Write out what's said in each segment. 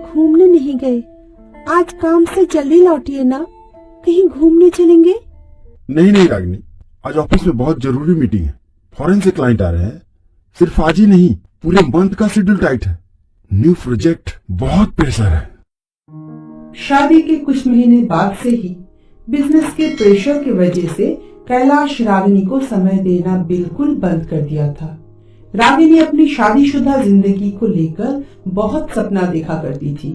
घूमने नहीं गए? आज काम से जल्दी लौटिए ना, कहीं घूमने चलेंगे? नहीं रागिनी, आज ऑफिस में बहुत जरूरी मीटिंग है। फॉरेन से क्लाइंट आ रहे हैं। सिर्फ आज ही नहीं, पूरे मंथ का शेड्यूल टाइट है। न्यू प्रोजेक्ट, बहुत प्रेशर है। शादी के कुछ महीने बाद से ही बिजनेस के प्रेशर की वजह से कैलाश रागिनी को समय देना बिल्कुल बंद कर दिया था। रागिनी अपनी शादीशुदा जिंदगी को लेकर बहुत सपना देखा करती थी,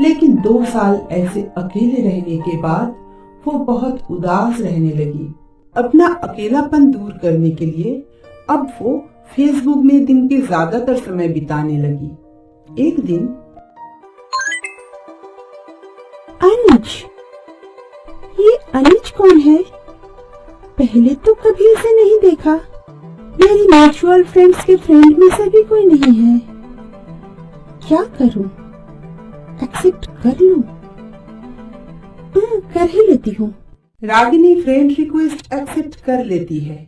लेकिन 2 साल ऐसे अकेले रहने के बाद वो बहुत उदास रहने लगी। अपना अकेलापन दूर करने के लिए अब वो फेसबुक में दिन के ज्यादातर समय बिताने लगी। एक दिन अनुज, ये अनुज कौन है? पहले तो कभी उसे नहीं देखा। मेरी म्यूचुअल फ्रेंड्स के फ्रेंड में से भी कोई नहीं है। क्या करूं? एक्सेप्ट कर लूं? कर ही लेती हूँ। रागिनी फ्रेंड रिक्वेस्ट एक्सेप्ट कर लेती है।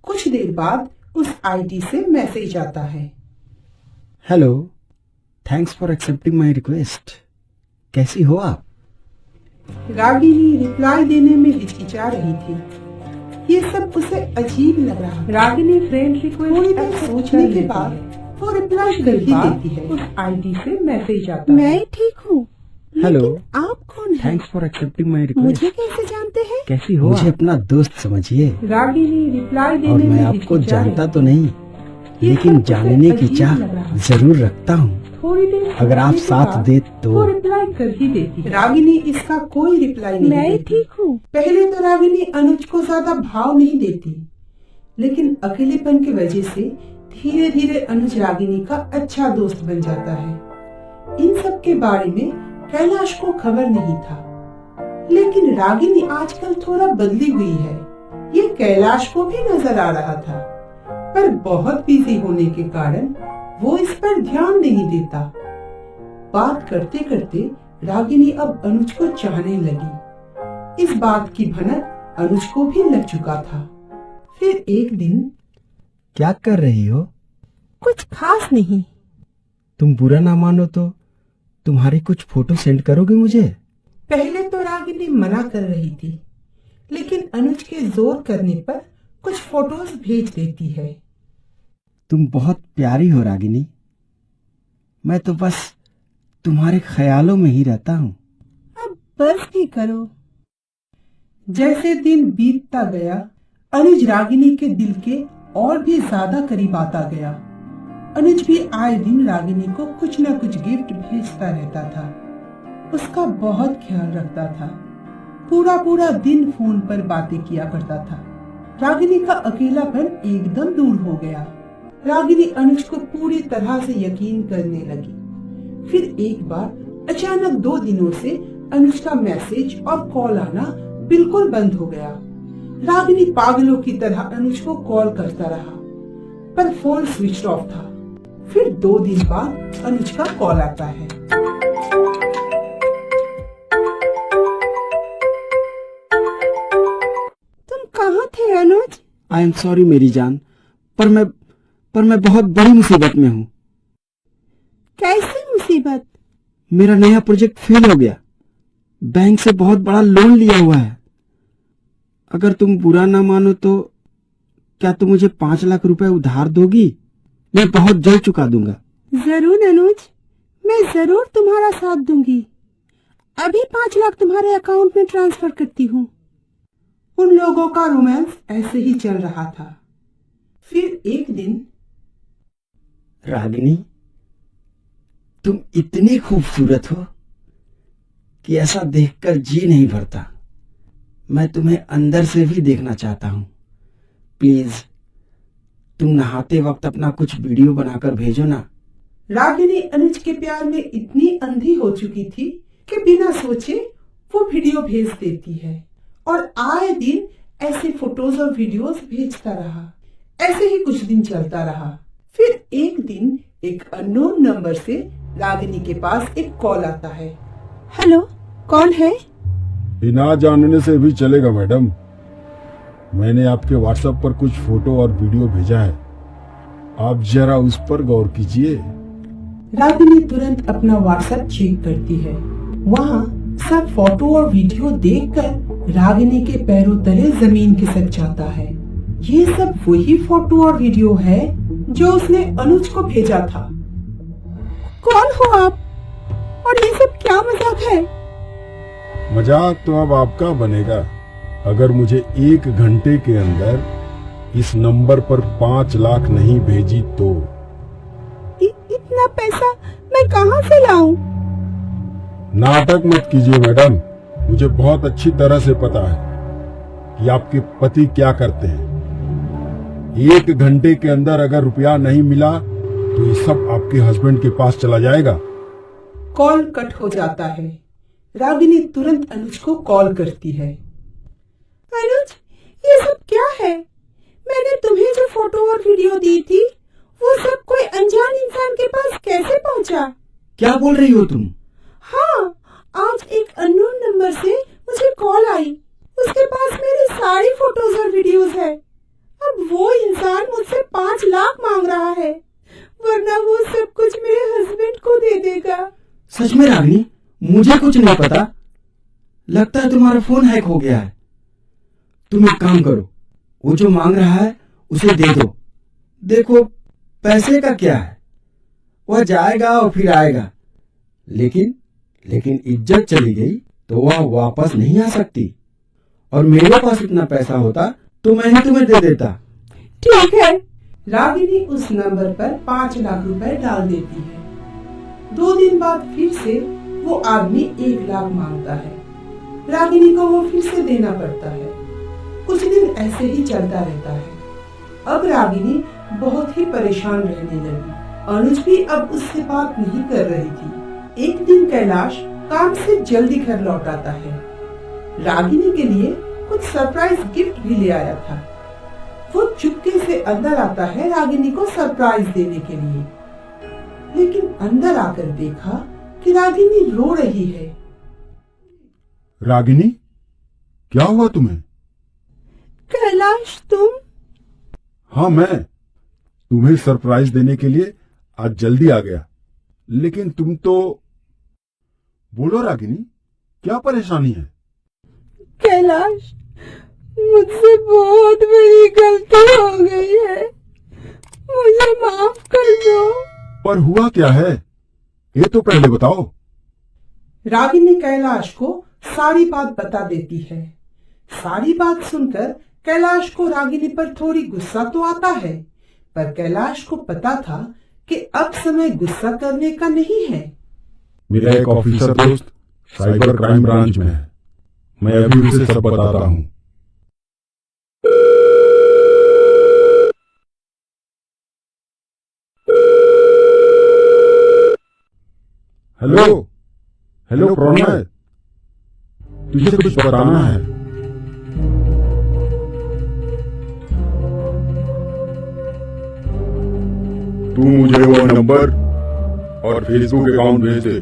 कुछ देर बाद उस आईडी से मैसेज आता है। Hello, thanks for accepting my request. कैसी हो आप? रागिनी रिप्लाई देने में हिचकिचा रही थी। ये सब उसे अजीब लग रहा। रागिनी फ्रेंड रिक्वेस्ट सोचने के बाद वो रिप्लाई कर ही देती है। उस आईडी से मैसेज आता है। मैं ठीक हूँ। हेलो, आप कौन हैं? Thanks for accepting my request. मुझे कैसे जानते हैं? कैसी हो? मुझे अपना दोस्त समझिए। रागिनी रिप्लाई देने और में मैं आपको जानता तो नहीं, लेकिन जानने की चाह जरूर रखता हूँ। थोड़ी देर अगर आप साथ दे तो। वो रिप्लाई कर ही देती है। रागिनी इसका कोई रिप्लाई नहीं मैं देती। ठीक हूँ। पहले तो रागिनी अनुज को ज्यादा भाव नहीं देती, लेकिन अकेलेपन की वजह से धीरे धीरे अनुज रागिनी का अच्छा दोस्त बन जाता है। इन सब के बारे में कैलाश को खबर नहीं था, लेकिन रागिनी आजकल थोड़ा बदली हुई है, ये कैलाश को भी नजर आ रहा था। पर बहुत बिजी होने के कारण वो इस पर ध्यान नहीं देता। बात करते करते रागिनी अब अनुज को चाहने लगी। इस बात की भनक अनुज को भी लग चुका था। फिर एक दिन, क्या कर रही हो? कुछ खास नहीं। तुम बुरा ना मानो तो तुम्हारी कुछ फोटो सेंड करोगे मुझे? पहले तो रागिनी मना कर रही थी, लेकिन अनुज के जोर करने पर कुछ फोटोज भेज देती है। तुम बहुत प्यारी हो रागिनी। मैं तो बस तुम्हारे ख्यालों में ही रहता हूँ। अब बस भी करो। जैसे दिन बीतता गया, अनुज रागिनी के दिल के और भी ज्यादा करीब आता गया। अनुज भी आए दिन रागिनी को कुछ न कुछ गिफ्ट भेजता रहता था। उसका बहुत ख्याल रखता था। पूरा दिन फोन पर बातें किया करता था। रागिनी का अकेलापन एकदम दूर हो गया। रागिनी अनुज को पूरी तरह से यकीन करने लगी। फिर एक बार अचानक 2 दिनों से अनुज का मैसेज और कॉल आना बिल्कुल बंद हो गया। रागिनी पागलों की तरह अनुज को कॉल करता रहा, पर फोन स्विच ऑफ था। फिर 2 दिन बाद अनुज का कॉल आता है। तुम कहाँ थे अनुज? आई एम सॉरी मेरी जान, पर मैं बहुत बड़ी मुसीबत में हूँ। कैसी मुसीबत? मेरा नया प्रोजेक्ट फेल हो गया। बैंक से बहुत बड़ा लोन लिया हुआ है। अगर तुम बुरा ना मानो तो क्या तुम मुझे 5 लाख रुपए उधार दोगी? मैं बहुत जल्द चुका दूंगा। जरूर अनुज, मैं जरूर तुम्हारा साथ दूंगी। अभी 5 लाख तुम्हारे अकाउंट में ट्रांसफर करती हूँ। उन लोगों का रोमांस ऐसे ही चल रहा था। फिर एक दिन, रागिनी, तुम इतनी खूबसूरत हो कि ऐसा देखकर जी नहीं भरता। मैं तुम्हें अंदर से भी देखना चाहता हूँ। प्लीज तुम नहाते वक्त अपना कुछ वीडियो बनाकर भेजो ना। रागिनी अनुज के प्यार में इतनी अंधी हो चुकी थी कि बिना सोचे वो वीडियो भेज देती है और आए दिन ऐसे फोटोज और वीडियोस भेजता रहा। ऐसे ही कुछ दिन चलता रहा। फिर एक दिन एक अननोन नंबर से रागिनी के पास एक कॉल आता है। हेलो, कौन है? बिना जानने से भी चलेगा मैडम। मैंने आपके व्हाट्सएप पर कुछ फोटो और वीडियो भेजा है, आप जरा उस पर गौर कीजिए। रागिनी तुरंत अपना व्हाट्सएप चेक करती है। वहाँ सब फोटो और वीडियो देखकर रागिनी के पैरों तले जमीन खिसक जाता है। ये सब वही फोटो और वीडियो है जो उसने अनुज को भेजा था। कौन हो आप? और ये सब क्या मजाक है? मजाक तो अब आपका बनेगा अगर मुझे 1 घंटे के अंदर इस नंबर पर 5 लाख नहीं भेजी तो। इतना पैसा मैं कहाँ से लाऊं? नाटक मत कीजिए मैडम, मुझे बहुत अच्छी तरह से पता है कि आपके पति क्या करते हैं। 1 घंटे के अंदर अगर रुपया नहीं मिला तो ये सब आपके हस्बैंड के पास चला जाएगा। कॉल कट हो जाता है। रागिनी तुरंत अनुज को कॉल करती है। अनुज, ये सब क्या है? मैंने तुम्हें जो फोटो और वीडियो दी थी वो सब कोई अनजान इंसान के पास कैसे पहुंचा? क्या बोल रही हो तुम? हाँ, आज एक अननोन नंबर से मुझे कॉल आई। उसके पास मेरी सारी फोटोज और वीडियोस है। अब वो इंसान मुझसे 5 लाख मांग रहा है, वरना वो सब कुछ मेरे हस्बैंड को दे देगा। सच में रागिनी, मुझे कुछ नहीं पता। लगता है तुम्हारा फोन हैक हो गया है। तुम एक काम करो, वो जो मांग रहा है उसे दे दो। देखो, पैसे का क्या है, वह जाएगा और फिर आएगा, लेकिन इज्जत चली गई तो वह वापस नहीं आ सकती। और मेरे पास इतना पैसा होता तो मैं ही तुम्हें दे देता। ठीक है। रागिनी उस नंबर पर 5 लाख रुपए डाल देती है। 2 दिन बाद फिर से वो आदमी 1 लाख मांगता है। रागिनी को वो फिर से देना पड़ता है। कुछ दिन ऐसे ही चलता रहता है। अब रागिनी बहुत ही परेशान रहने लगी। अनुज भी अब उससे बात नहीं कर रही थी। एक दिन कैलाश काम से जल्दी घर लौट आता है। रागिनी के लिए कुछ सरप्राइज गिफ्ट भी ले आया था। वो चुपके से अंदर आता है रागिनी को सरप्राइज देने के लिए, लेकिन अंदर आकर देखा कि रागिनी रो रही है। रागिनी, क्या हुआ तुम्हें? कैलाश, तुम? हाँ, मैं तुम्हें सरप्राइज देने के लिए आज जल्दी आ गया, लेकिन तुम तो बोलो रागिनी, क्या परेशानी है? कैलाश, मुझसे बहुत बड़ी गलती हो गई है, मुझे माफ कर दो। पर हुआ क्या है, ये तो पहले बताओ। रागिनी कैलाश को सारी बात बता देती है। सारी बात सुनकर कैलाश को रागिनी पर थोड़ी गुस्सा तो आता है, पर कैलाश को पता था कि अब समय गुस्सा करने का नहीं है। मेरा एक ऑफिसर दोस्त साइबर क्राइम ब्रांच में है, मैं अभी उसे सब बताता हूँ। हेलो प्रणय, तुझे कुछ बताना है। तू मुझे वो नंबर और फेसबुक अकाउंट भेज दे,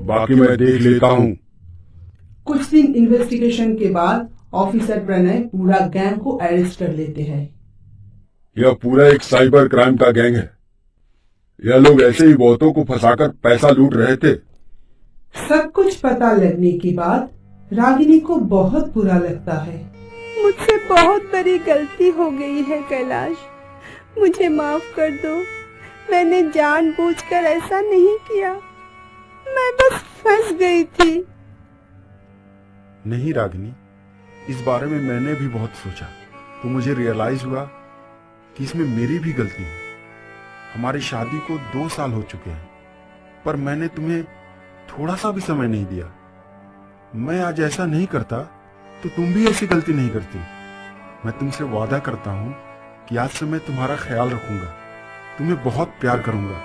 बाकी मैं देख लेता हूँ। कुछ दिन इन्वेस्टिगेशन के बाद ऑफिसर प्रणय पूरा गैंग को अरेस्ट कर लेते हैं। यह पूरा एक साइबर क्राइम का गैंग है। यह लोग ऐसे ही बहुतों को फंसाकर पैसा लूट रहे थे। सब कुछ पता लगने के बाद रागिनी को बहुत बुरा लगता है। मुझसे बहुत बड़ी गलती हो गई है कैलाश, मुझे माफ कर दो। मैंने जानबूझकर ऐसा नहीं किया, मैं बस फंस गई थी। नहीं रागिनी, इस बारे में मैंने भी बहुत सोचा, तो मुझे रियलाइज हुआ कि इसमें मेरी भी गलती है। हमारी शादी को 2 साल हो चुके हैं, पर मैंने तुम्हें थोड़ा सा भी समय नहीं दिया। मैं आज ऐसा नहीं करता तो तुम भी ऐसी गलती नहीं करती। मैं तुमसे वादा करता हूँ कि आज से मैं तुम्हारा ख्याल रखूंगा, तुम्हें बहुत प्यार करूंगा।